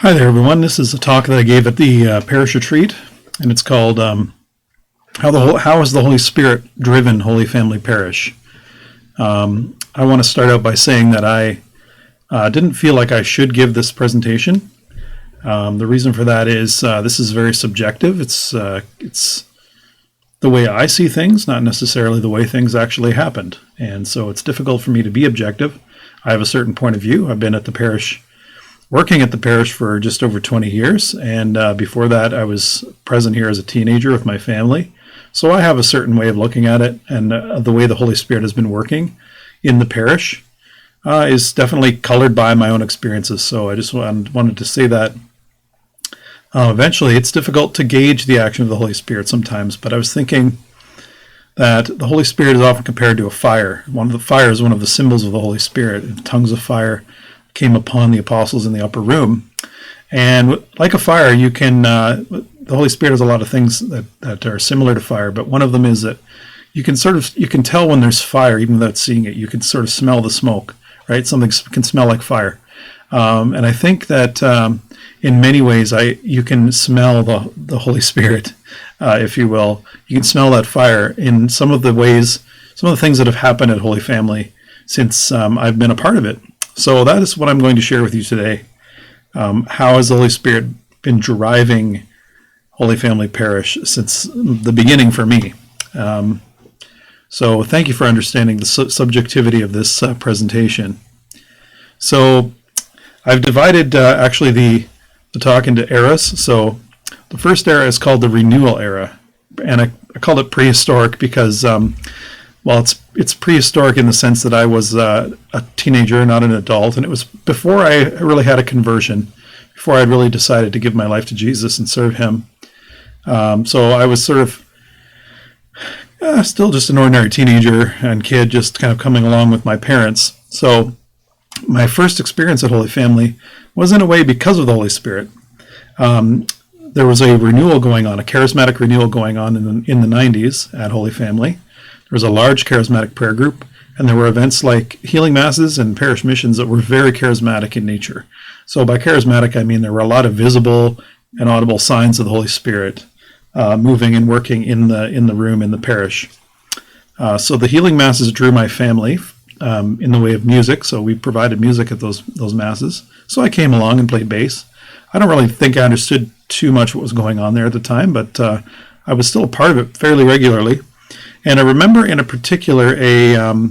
Hi there, everyone. This is a talk that I gave at the parish retreat, and it's called "How is the Holy Spirit Driven Holy Family Parish?" I want to start out by saying that I didn't feel like I should give this presentation. The reason for that is this is very subjective. It's the way I see things, not necessarily the way things actually happened, and so it's difficult for me to be objective. I have a certain point of view. I've been at the parish. Working at the parish for just over 20 years, and before that I was present here as a teenager with my family. So I have a certain way of looking at it, and the way the Holy Spirit has been working in the parish is definitely colored by my own experiences. So I just wanted to say that eventually it's difficult to gauge the action of the Holy Spirit sometimes, but I was thinking that the Holy Spirit is often compared to a fire. Fire is one of the symbols of the Holy Spirit. Tongues of fire came upon the apostles in the upper room, and like a fire, you can the Holy Spirit has a lot of things that are similar to fire, but one of them is that you can tell when there's fire even without seeing it. You can sort of smell the smoke, right? Something can smell like fire, and I think that in many ways you can smell the Holy Spirit, if you will. You can smell that fire in some of the things that have happened at Holy Family since I've been a part of it. So that is what I'm going to share with you today. How has the Holy Spirit been driving Holy Family Parish since the beginning for me? So thank you for understanding the subjectivity of this presentation. So I've divided actually the talk into eras. So the first era is called the Renewal Era, and I called it prehistoric because well, it's prehistoric in the sense that I was a teenager, not an adult, and it was before I really had a conversion, before I really decided to give my life to Jesus and serve Him. So I was sort of still just an ordinary teenager and kid, just kind of coming along with my parents. So my first experience at Holy Family was in a way because of the Holy Spirit. There was a renewal going on, a charismatic renewal going on in the 90s at Holy Family. There was a large charismatic prayer group, and there were events like healing masses and parish missions that were very charismatic in nature. So by charismatic, I mean there were a lot of visible and audible signs of the Holy Spirit moving and working in the room in the parish. So the healing masses drew my family in the way of music. So we provided music at those masses. So I came along and played bass. I don't really think I understood too much what was going on there at the time, but I was still a part of it fairly regularly. And I remember in a particular a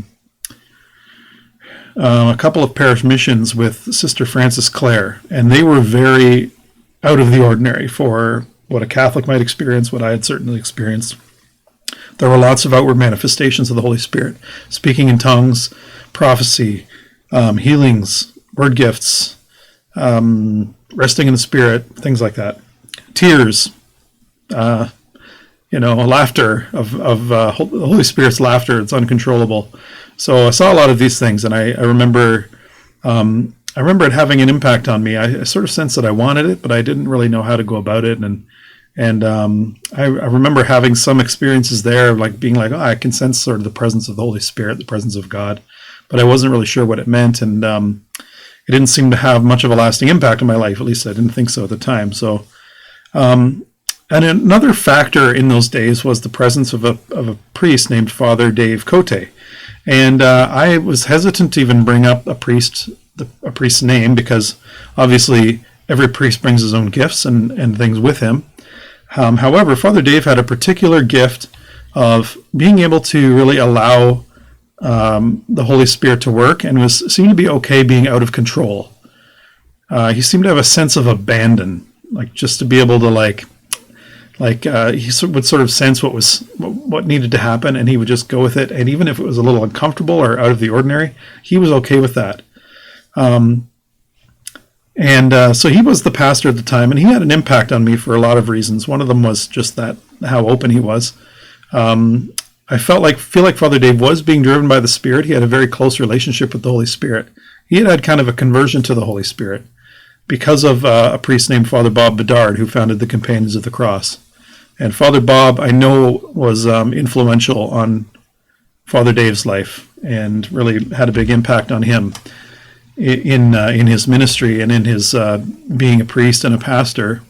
couple of parish missions with Sister Frances Clare, and they were very out of the ordinary for what a Catholic might experience, what I had certainly experienced. There were lots of outward manifestations of the Holy Spirit, speaking in tongues, prophecy, healings, word gifts, resting in the Spirit, things like that. Tears, laughter of the Holy Spirit's laughter. It's uncontrollable. So I saw a lot of these things, and I remember it having an impact on me. I sort of sensed that I wanted it, but I didn't really know how to go about it. And I remember having some experiences there, like being like, I can sense sort of the presence of the Holy Spirit, the presence of God, but I wasn't really sure what it meant, and it didn't seem to have much of a lasting impact on my life. At least I didn't think so at the time. So. And another factor in those days was the presence of a priest named Father Dave Cote. And I was hesitant to even bring up a priest's name because obviously every priest brings his own gifts and things with him. However, Father Dave had a particular gift of being able to really allow the Holy Spirit to work and seemed to be okay being out of control. He seemed to have a sense of abandon, like just to be able to he would sort of sense what needed to happen, and he would just go with it. And even if it was a little uncomfortable or out of the ordinary, he was okay with that. So he was the pastor at the time, and he had an impact on me for a lot of reasons. One of them was just that how open he was. I feel like Father Dave was being driven by the Spirit. He had a very close relationship with the Holy Spirit. He had kind of a conversion to the Holy Spirit because of a priest named Father Bob Bedard, who founded the Companions of the Cross. And Father Bob, I know, was influential on Father Dave's life and really had a big impact on him. in his ministry and in his being a priest and a pastor.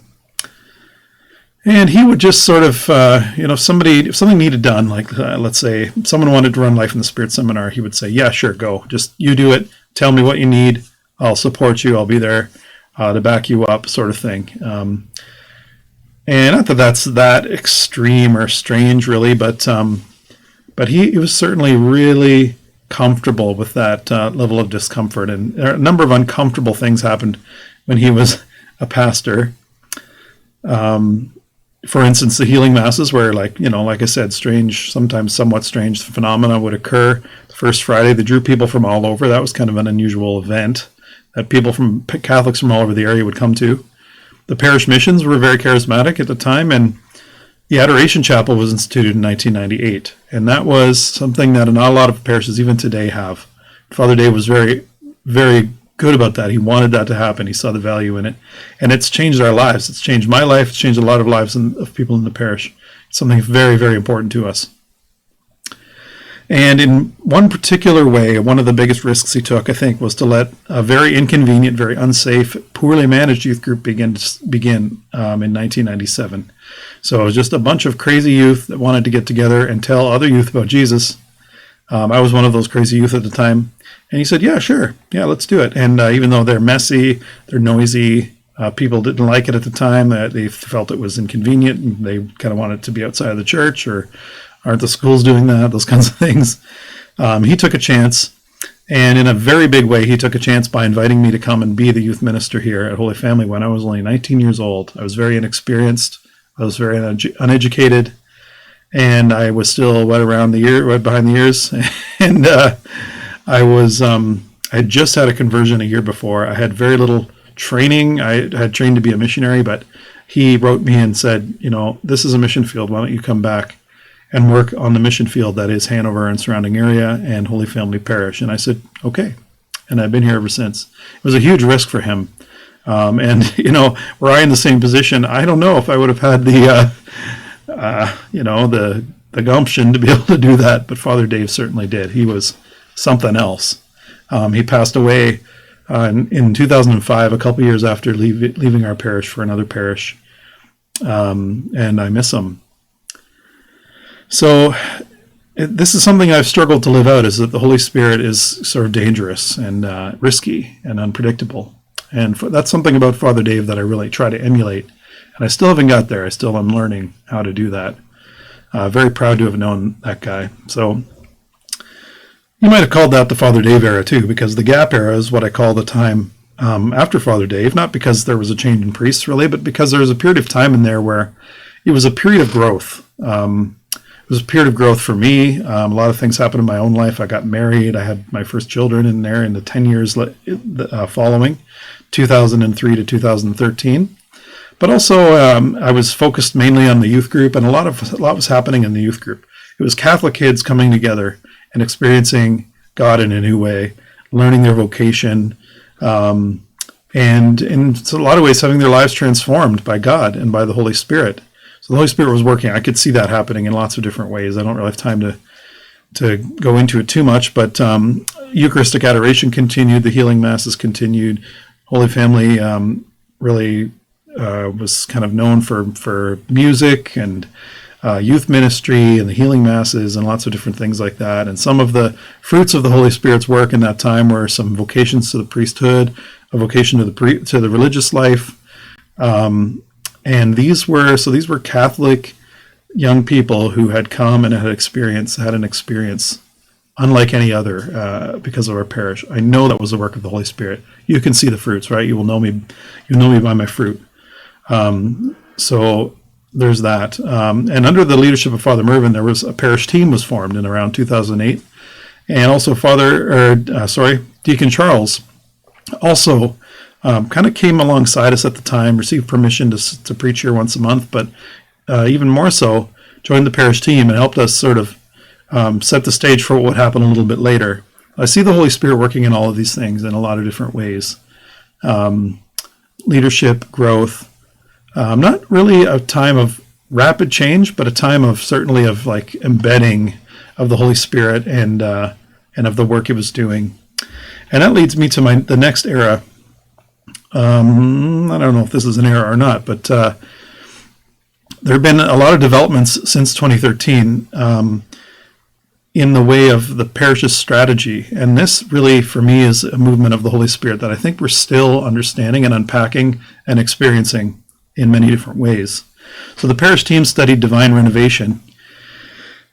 And he would just sort of, if something needed done, like let's say someone wanted to run Life in the Spirit seminar, he would say, yeah, sure, go. Just you do it. Tell me what you need. I'll support you. I'll be there to back you up, sort of thing. And not that that's that extreme or strange, really, but he was certainly really comfortable with that level of discomfort. And a number of uncomfortable things happened when he was a pastor. For instance, the healing masses where, like I said, strange, sometimes somewhat strange phenomena would occur. The first Friday, they drew people from all over. That was kind of an unusual event that Catholics from all over the area would come to. The parish missions were very charismatic at the time, and the Adoration Chapel was instituted in 1998. And that was something that not a lot of parishes even today have. Father Dave was very, very good about that. He wanted that to happen. He saw the value in it. And it's changed our lives. It's changed my life. It's changed a lot of lives of people in the parish. It's something very, very important to us. And in one particular way, one of the biggest risks he took, I think, was to let a very inconvenient, very unsafe, poorly managed youth group begin in 1997. So it was just a bunch of crazy youth that wanted to get together and tell other youth about Jesus. I was one of those crazy youth at the time. And he said, yeah, sure. Yeah, let's do it. And even though they're messy, they're noisy, people didn't like it at the time. They felt it was inconvenient, and they kind of wanted to be outside of the church, or aren't the schools doing that? Those kinds of things. He took a chance. And in a very big way, he took a chance by inviting me to come and be the youth minister here at Holy Family when I was only 19 years old. I was very inexperienced. I was very uneducated. And I was still wet behind the ears. And I had just had a conversion a year before. I had very little training. I had trained to be a missionary, but he wrote me and said, this is a mission field. Why don't you come back and work on the mission field that is Hanover and surrounding area and Holy Family Parish? And I said, okay. And I've been here ever since. It was a huge risk for him. And were I in the same position, I don't know if I would have had the gumption to be able to do that. But Father Dave certainly did. He was something else. He passed away in 2005, a couple years after leaving our parish for another parish. And I miss him. So this is something I've struggled to live out, is that the Holy Spirit is sort of dangerous and risky and unpredictable. And that's something about Father Dave that I really try to emulate. And I still haven't got there. I still am learning how to do that. Very proud to have known that guy. So you might have called that the Father Dave era too, because the gap era is what I call the time after Father Dave, not because there was a change in priests really, but because there was a period of time in there where it was a period of growth. It was a period of growth for me. A lot of things happened in my own life. I got married. I had my first children in there in the 10 years following, 2003 to 2013. But also, I was focused mainly on the youth group, and a lot was happening in the youth group. It was Catholic kids coming together and experiencing God in a new way, learning their vocation, and in a lot of ways having their lives transformed by God and by the Holy Spirit. So the Holy Spirit was working. I could see that happening in lots of different ways. I don't really have time to go into it too much, but Eucharistic adoration continued, the healing masses continued. Holy Family really was kind of known for music and youth ministry and the healing masses and lots of different things like that. And some of the fruits of the Holy Spirit's work in that time were some vocations to the priesthood, a vocation to the religious life. And these were Catholic young people who had come and had an experience unlike any other because of our parish. I know that was the work of the Holy Spirit. You can see the fruits, right? You know me by my fruit. So there's that. And under the leadership of Father Mervyn, there was a parish team was formed in around 2008. And also Deacon Charles also kind of came alongside us at the time, received permission to preach here once a month, but even more so, joined the parish team and helped us sort of set the stage for what would happen a little bit later. I see the Holy Spirit working in all of these things in a lot of different ways. Leadership, growth, not really a time of rapid change, but a time of certainly of like embedding of the Holy Spirit and of the work He was doing. And that leads me to the next era. I don't know if this is an era or not, but there have been a lot of developments since 2013 in the way of the parish's strategy. And this really, for me, is a movement of the Holy Spirit that I think we're still understanding and unpacking and experiencing in many different ways. So the parish team studied divine renovation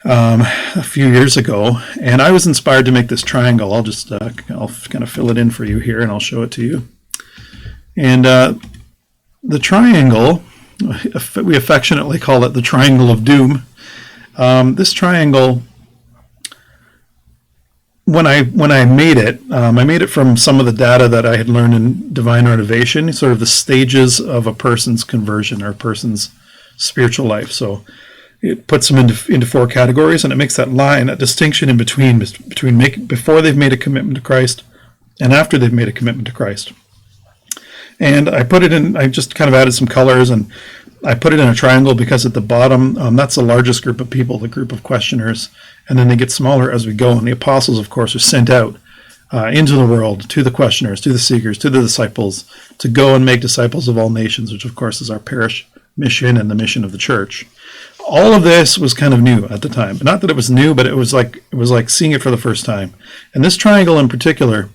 a few years ago, and I was inspired to make this triangle. I'll kind of fill it in for you here, and I'll show it to you. And the triangle, we affectionately call it the triangle of doom. This triangle, when I made it, I made it from some of the data that I had learned in divine renovation, sort of the stages of a person's conversion or a person's spiritual life. So it puts them into four categories, and it makes that line, that distinction in between before they've made a commitment to Christ and after they've made a commitment to Christ. And I put it in, I just kind of added some colors, and I put it in a triangle because at the bottom, that's the largest group of people, the group of questioners, and then they get smaller as we go. And the apostles, of course, are sent out into the world, to the questioners, to the seekers, to the disciples, to go and make disciples of all nations, which of course is our parish mission and the mission of the church. All of this was kind of new at the time. Not that it was new, but it was like seeing it for the first time. And this triangle in particular,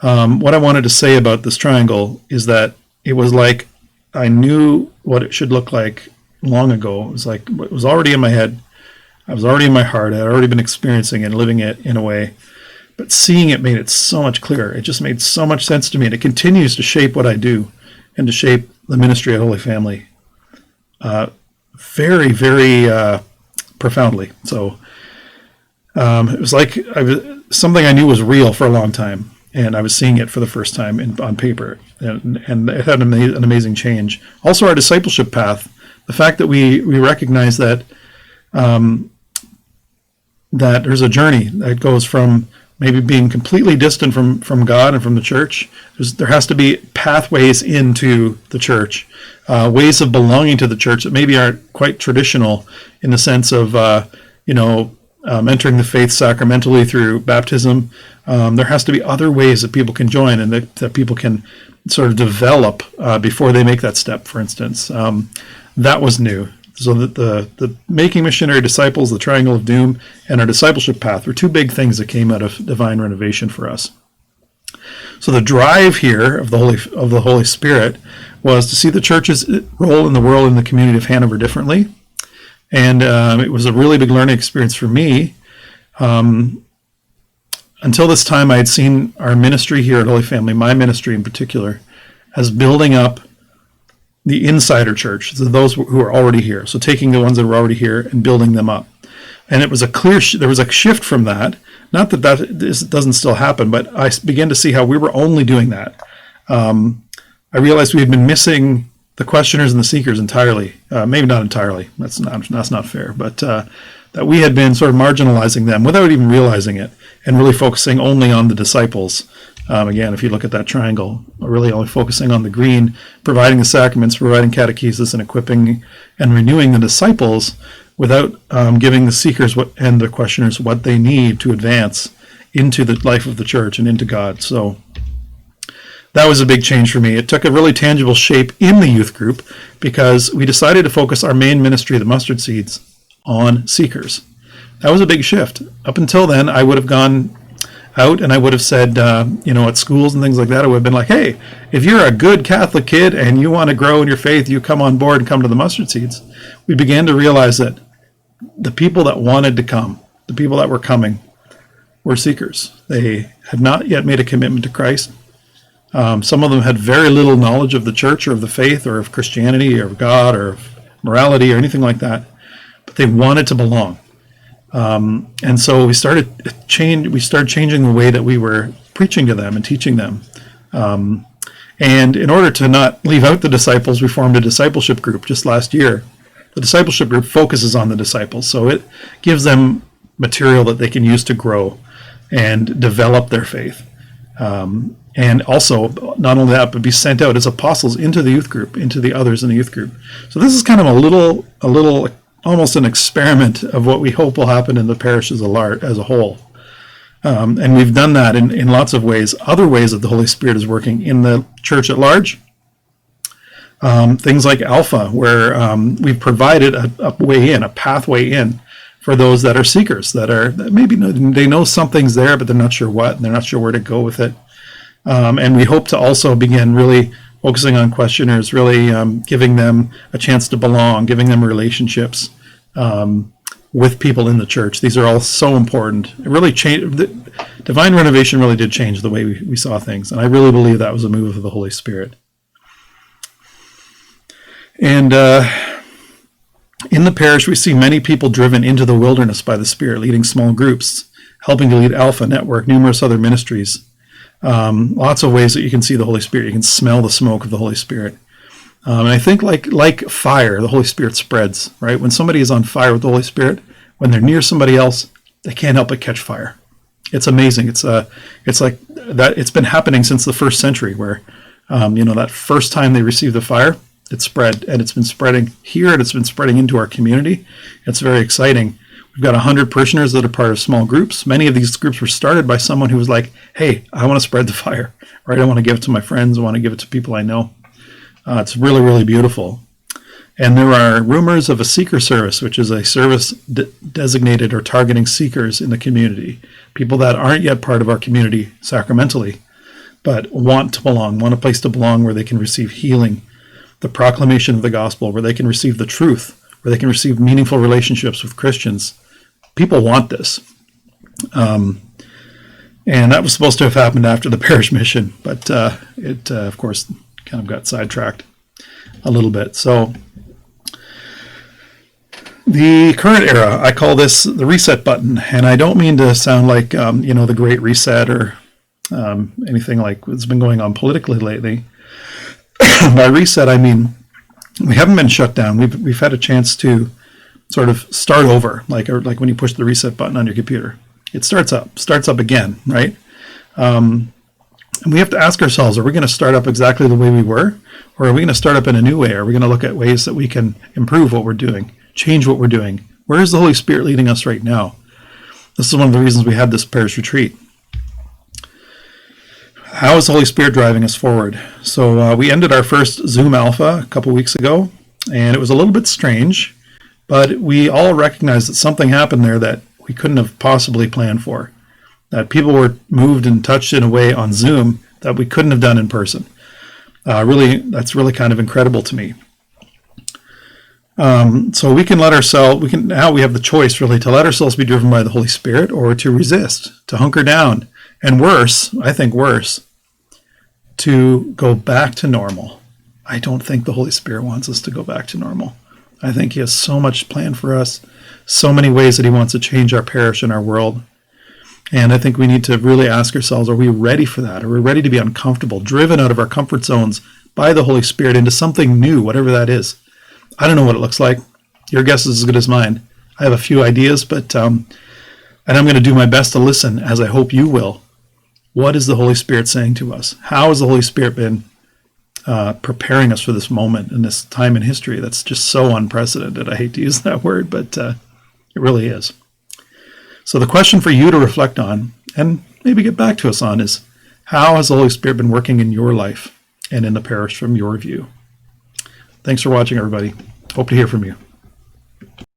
what I wanted to say about this triangle is that it was like I knew what it should look like long ago. It was like it was already in my head. I was already in my heart. I had already been experiencing it, living it in a way. But seeing it made it so much clearer. It just made so much sense to me. And it continues to shape what I do and to shape the ministry at Holy Family very, very profoundly. So it was like something I knew was real for a long time. And I was seeing it for the first time on paper. And it had an amazing change. Also, our discipleship path, the fact that we recognize that that there's a journey that goes from maybe being completely distant from God and from the church. There has to be pathways into the church, ways of belonging to the church that maybe aren't quite traditional in the sense of, entering the faith sacramentally through baptism. There has to be other ways that people can join and that people can sort of develop before they make that step, for instance. That was new. So that the making missionary disciples, the triangle of doom, and our discipleship path were two big things that came out of divine renovation for us. So the drive here of the Holy Spirit was to see the church's role in the world and the community of Hanover differently. And it was a really big learning experience for me. Until this time, I had seen our ministry here at Holy Family, my ministry in particular, as building up the insider church, so those who are already here. So taking the ones that were already here and building them up. And it was there was a shift from that. Not that doesn't still happen, but I began to see how we were only doing that. I realized we had been missing the questioners and the seekers entirely. Maybe not entirely. That's not fair. But that we had been sort of marginalizing them without even realizing it, and really focusing only on the disciples. Again, if you look at that triangle, really only focusing on the green, providing the sacraments, providing catechesis, and equipping and renewing the disciples without giving the seekers and the questioners what they need to advance into the life of the church and into God. So that was a big change for me. It took a really tangible shape in the youth group because we decided to focus our main ministry, the mustard seeds, on seekers. That was a big shift. Up until then, I would have gone out and I would have said, at schools and things like that, I would have been like, hey, if you're a good Catholic kid and you want to grow in your faith, you come on board and come to the mustard seeds. We began to realize that the people that wanted to come, the people that were coming, were seekers. They had not yet made a commitment to Christ. Some of them had very little knowledge of the church or of the faith or of Christianity or of God or of morality or anything like that, but they wanted to belong. And so we started changing the way that we were preaching to them and teaching them. And in order to not leave out the disciples, we formed a discipleship group just last year. The discipleship group focuses on the disciples, so it gives them material that they can use to grow and develop their faith. And also, not only that, but be sent out as apostles into the youth group, into the others in the youth group. So this is kind of a little almost an experiment of what we hope will happen in the parish as a whole. And we've done that in lots of ways. Other ways that the Holy Spirit is working in the church at large. Things like Alpha, where we've provided a way in, a pathway in for those that are seekers, that maybe they know something's there, but they're not sure what, and they're not sure where to go with it. And we hope to also begin really focusing on questioners, really giving them a chance to belong, giving them relationships with people in the church. These are all so important. It really changed. Divine Renovation really did change the way we saw things, and I really believe that was a move of the Holy Spirit. And in the parish, we see many people driven into the wilderness by the Spirit, leading small groups, helping to lead Alpha Network, numerous other ministries. Lots of ways that you can see the Holy Spirit. You can smell the smoke of the Holy Spirit. And I think like fire, the Holy Spirit spreads, right? When somebody is on fire with the Holy Spirit, when they're near somebody else, they can't help but catch fire. It's amazing. It's like that. It's been happening since the first century, where that first time they received the fire, it spread, and it's been spreading here, and it's been spreading into our community. It's very exciting. We've got 100 parishioners that are part of small groups. Many of these groups were started by someone who was like, hey, I want to spread the fire, right? I want to give it to my friends. I want to give it to people I know. It's really, really beautiful. And there are rumors of a seeker service, which is a service designated or targeting seekers in the community, people that aren't yet part of our community sacramentally, but want to belong, want a place to belong where they can receive healing, the proclamation of the gospel, where they can receive the truth, where they can receive meaningful relationships with Christians. People want this. And that was supposed to have happened after the parish mission, but it, of course, kind of got sidetracked a little bit. So the current era, I call this the reset button, and I don't mean to sound like, the Great Reset or anything like what's been going on politically lately. By reset, I mean we haven't been shut down. We've had a chance to sort of start over, like when you push the reset button on your computer. It starts up again, right? And we have to ask ourselves, are we going to start up exactly the way we were? Or are we going to start up in a new way? Are we going to look at ways that we can improve what we're doing, change what we're doing? Where is the Holy Spirit leading us right now? This is one of the reasons we had this parish retreat. How is the Holy Spirit driving us forward? So we ended our first Zoom Alpha a couple weeks ago, and it was a little bit strange, but we all recognized that something happened there that we couldn't have possibly planned for, that people were moved and touched in a way on Zoom that we couldn't have done in person. That's really kind of incredible to me. So we can now we have the choice really to let ourselves be driven by the Holy Spirit or to resist, to hunker down, and worse, to go back to normal. I don't think the Holy Spirit wants us to go back to normal. I think he has so much planned for us, so many ways that he wants to change our parish and our world. And I think we need to really ask ourselves, are we ready for that? Are we ready to be uncomfortable, driven out of our comfort zones by the Holy Spirit into something new, whatever that is? I don't know what it looks like. Your guess is as good as mine. I have a few ideas, but and I'm going to do my best to listen, as I hope you will. What is the Holy Spirit saying to us? How has the Holy Spirit been preparing us for this moment and this time in history that's just so unprecedented? I hate to use that word, but it really is. So the question for you to reflect on and maybe get back to us on is, how has the Holy Spirit been working in your life and in the parish from your view? Thanks for watching, everybody. Hope to hear from you.